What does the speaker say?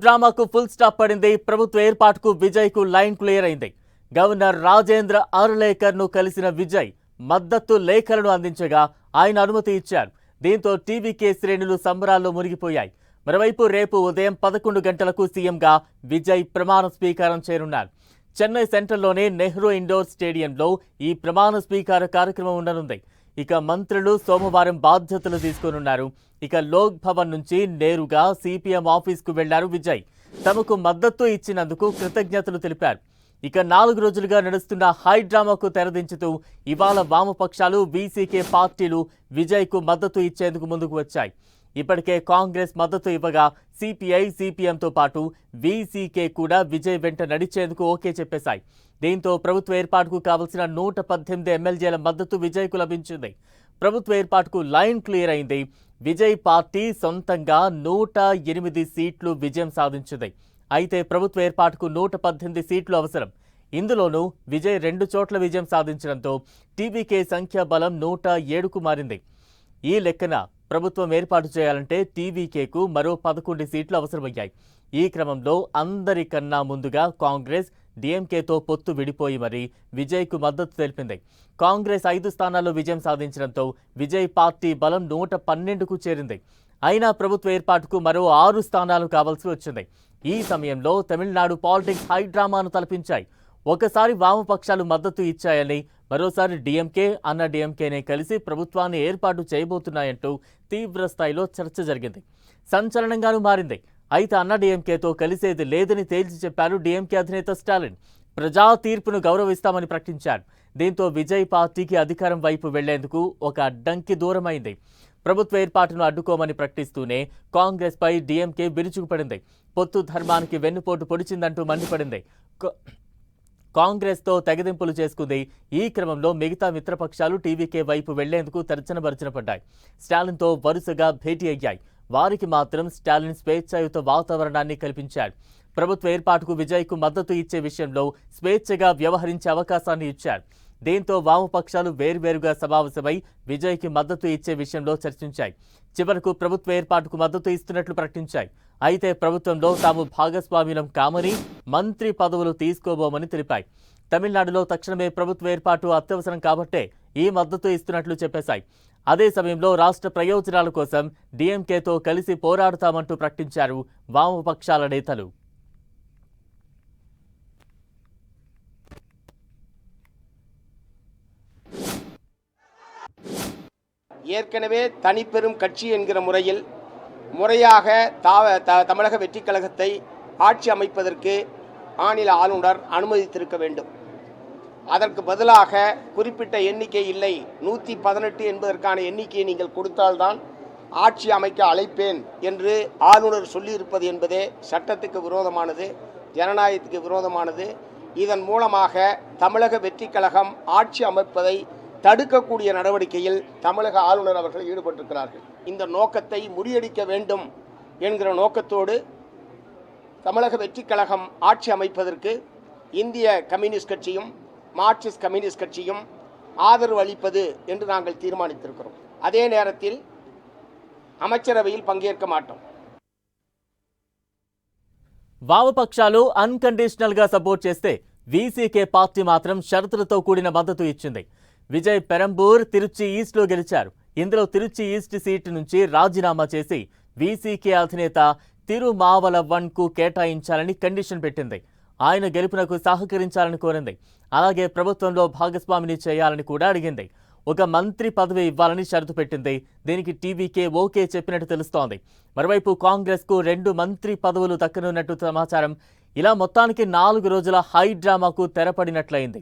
డ్రామాకు full stop పడింది. ప్రభుత్వ ఏర్పాటుకు విజయ్ కు లైన్ క్లియర్ అయింది. గవర్నర్ రాజేంద్ర ఆర్లేకర్ ను కలిసిన విజయ్ మద్దతు లేఖలను అందించగా ఆయన అనుమతి ఇచ్చారు. దీంతో టీవీకే శ్రేణులు సంబరాల్లో మునిగిపోయాయి. మరోవైపు రేపు ఉదయం 11 గంటలకు సీఎంగా విజయ్ ప్రమాణ స్వీకారం చేయనున్నారు. చెన్నై సెంట్రల్లోని నెహ్రూ ఇండోర్ స్టేడియంలో ఈ ప్రమాణ స్వీకార కార్యక్రమం ఉండనుంది. ఇక మంత్రులు సోమవారం బాధ్యతలు తీసుకోనున్నారు. ఇక లోక్ భవన్ నుంచి నేరుగా సిపిఎం ఆఫీస్కు వెళ్లారు విజయ్. తమకు మద్దతు ఇచ్చినందుకు కృతజ్ఞతలు తెలిపారు. ఇక 4 రోజులుగా నడుస్తున్న హై డ్రామాకు తెరదించుతూ ఇవాళ వామపక్షాలు వీసీకే పార్టీలు విజయ్కు మద్దతు ఇచ్చేందుకు ముందుకు వచ్చాయి. ఇప్పటికే కాంగ్రెస్ మద్దతు ఇవ్వగా సిపిఐ సిపిఎంతో పాటు వీసీకే కూడా విజయ్ వెంట నడిచేందుకు ఓకే చెప్పేశాయి. దీంతో ప్రభుత్వ ఏర్పాటుకు కావలసిన 118 ఎమ్మెల్యేల మద్దతు విజయ్కు లభించింది. ప్రభుత్వ ఏర్పాటుకు లైన్ క్లియర్ అయింది. విజయ్ పార్టీ సొంతంగా 108 సీట్లు విజయం సాధించింది. అయితే ప్రభుత్వ ఏర్పాటుకు 118 సీట్లు అవసరం. ఇందులోనూ విజయ్ 2 చోట్ల విజయం సాధించడంతో టీవీకే సంఖ్యాబలం 107కు మారింది. ఈ లెక్కన ప్రభుత్వం ఏర్పాటు చేయాలంటే టీవీకేకు మరో 11 సీట్లు అవసరమయ్యాయి. ఈ క్రమంలో అందరికన్నా ముందుగా కాంగ్రెస్ డీఎంకేతో పొత్తు విడిపోయి మరీ విజయ్కు మద్దతు తెలిపింది. కాంగ్రెస్ 5 స్థానాల్లో విజయం సాధించడంతో విజయ్ పార్టీ బలం 112కు చేరింది. అయినా ప్రభుత్వ ఏర్పాటుకు మరో 6 స్థానాలు కావాల్సి వచ్చింది. ఈ సమయంలో తమిళనాడు పాలిటిక్స్ హై డ్రామాను తలపించాయి. ఒకసారి వామపక్షాలు మద్దతు ఇచ్చాయని, మరోసారి డీఎంకే అన్న డీఎంకేనే కలిసి ప్రభుత్వాన్ని ఏర్పాటు చేయబోతున్నాయంటూ తీవ్ర స్థాయిలో చర్చ జరిగింది. సంచలనంగానూ మారింది. అయితే అన్న డీఎంకేతో కలిసేది లేదని తేల్చి చెప్పారు డీఎంకే అధినేత స్టాలిన్. ప్రజా తీర్పును గౌరవిస్తామని ప్రకటించారు. దీంతో విజయ్ పార్టీకి అధికారం వైపు వెళ్లేందుకు ఒక అడ్డంకి దూరమైంది. ప్రభుత్వ ఏర్పాటును అడ్డుకోమని ప్రకటిస్తూనే కాంగ్రెస్ పై డీఎంకే విరుచుకుపడింది. పొత్తు ధర్మానికి వెన్నుపోటు పొడిచిందంటూ మండిపడింది. కాంగ్రెస్తో తెగదింపులు చేసుకుంది. ఈ క్రమంలో మిగతా మిత్రపక్షాలు టీవీకే వైపు వెళ్లేందుకు తర్జన పడ్డాయి. స్టాలిన్తో వరుసగా భేటీ అయ్యాయి. వారికి మాత్రం స్టాలిన్ స్వేచ్ఛాయుత వాతావరణాన్ని కల్పించారు. ప్రభుత్వ ఏర్పాటుకు విజయ్కు మద్దతు ఇచ్చే విషయంలో స్వేచ్ఛగా వ్యవహరించే అవకాశాన్ని ఇచ్చారు. దీంతో వామపక్షాలు వేర్వేరుగా సమావేశమై విజయ్కి మద్దతు ఇచ్చే విషయంలో చర్చించాయి. చివరకు ప్రభుత్వ ఏర్పాటుకు మద్దతు ఇస్తున్నట్లు ప్రకటించాయి. అయితే ప్రభుత్వంలో తాము భాగస్వామ్యం కామని, మంత్రి పదవులు తీసుకోబోమని తెలిపాయి. తమిళనాడులో తక్షణమే ప్రభుత్వ ఏర్పాటు అత్యవసరం కాబట్టే ఈ మద్దతు ఇస్తున్నట్లు చెప్పేశాయి. అదే సమయంలో రాష్ట్ర ప్రయోజనాల కోసం డీఎంకేతో కలిసి పోరాడుతామంటూ ప్రకటించారు వామపక్షాల నేతలు. ஏற்கனவே தனிப்பெரும் கட்சி என்கிற முறையில் முறையாக தமிழக வெற்றி கழகத்தை ஆட்சி அமைப்பதற்கு மாநில ஆளுநர் அனுமதித்திருக்க வேண்டும். அதற்கு பதிலாக குறிப்பிட்ட எண்ணிக்கை இல்லை, 118 என்பதற்கான எண்ணிக்கையை நீங்கள் கொடுத்தால்தான் ஆட்சி அமைக்க அழைப்பேன் என்று ஆளுநர் சொல்லியிருப்பது என்பதே சட்டத்துக்கு விரோதமானது, ஜனநாயகத்துக்கு விரோதமானது. இதன் மூலமாக தமிழக வெற்றி கழகம் ஆட்சி அமைப்பதை தடுக்கக்கூடிய நடவடிக்கையில் தமிழக ஆளுநர் அவர்கள் ஈடுபட்டிருக்கிறார்கள். இந்த நோக்கத்தை முறியடிக்க வேண்டும் என்கிற நோக்கத்தோடு தமிழக வெற்றி கழகம் ஆட்சி அமைப்பதற்கு இந்திய கம்யூனிஸ்ட் கட்சியும் மார்க்சிஸ்ட் கம்யூனிஸ்ட் கட்சியும் ஆதரவு அளிப்பது என்று நாங்கள் தீர்மானித்திருக்கிறோம். அதே நேரத்தில் அமைச்சரவையில் பங்கேற்க மாட்டோம். వామపక్షాలు అన్కండిషనల్ గా సపోర్ట్ చేస్తే వీసీకే పార్టీ మాత్రం షరతులతో కూడిన మద్దతు ఇచ్చింది. విజయ్ పెరంబూర్, తిరుచి ఈస్ట్లో గెలిచారు. ఇందులో తిరుచి ఈస్ట్ సీటు నుంచి రాజీనామా చేసి వీసీకే అధినేత తిరుమావలవన్కు కేటాయించాలని కండిషన్ పెట్టింది. ఆయన గెలుపునకు సహకరించాలని కోరింది. అలాగే ప్రభుత్వంలో భాగస్వామిని చేయాలని కూడా అడిగింది. ఒక మంత్రి పదవి ఇవ్వాలని షరతు పెట్టింది. దీనికి టీవీకే ఓకే చెప్పినట్టు తెలుస్తోంది. మరోవైపు కాంగ్రెస్కు 2 మంత్రి పదవులు దక్కనున్నట్టు సమాచారం. ఇలా మొత్తానికి 4 రోజుల హై డ్రామాకు తెరపడినట్లయింది.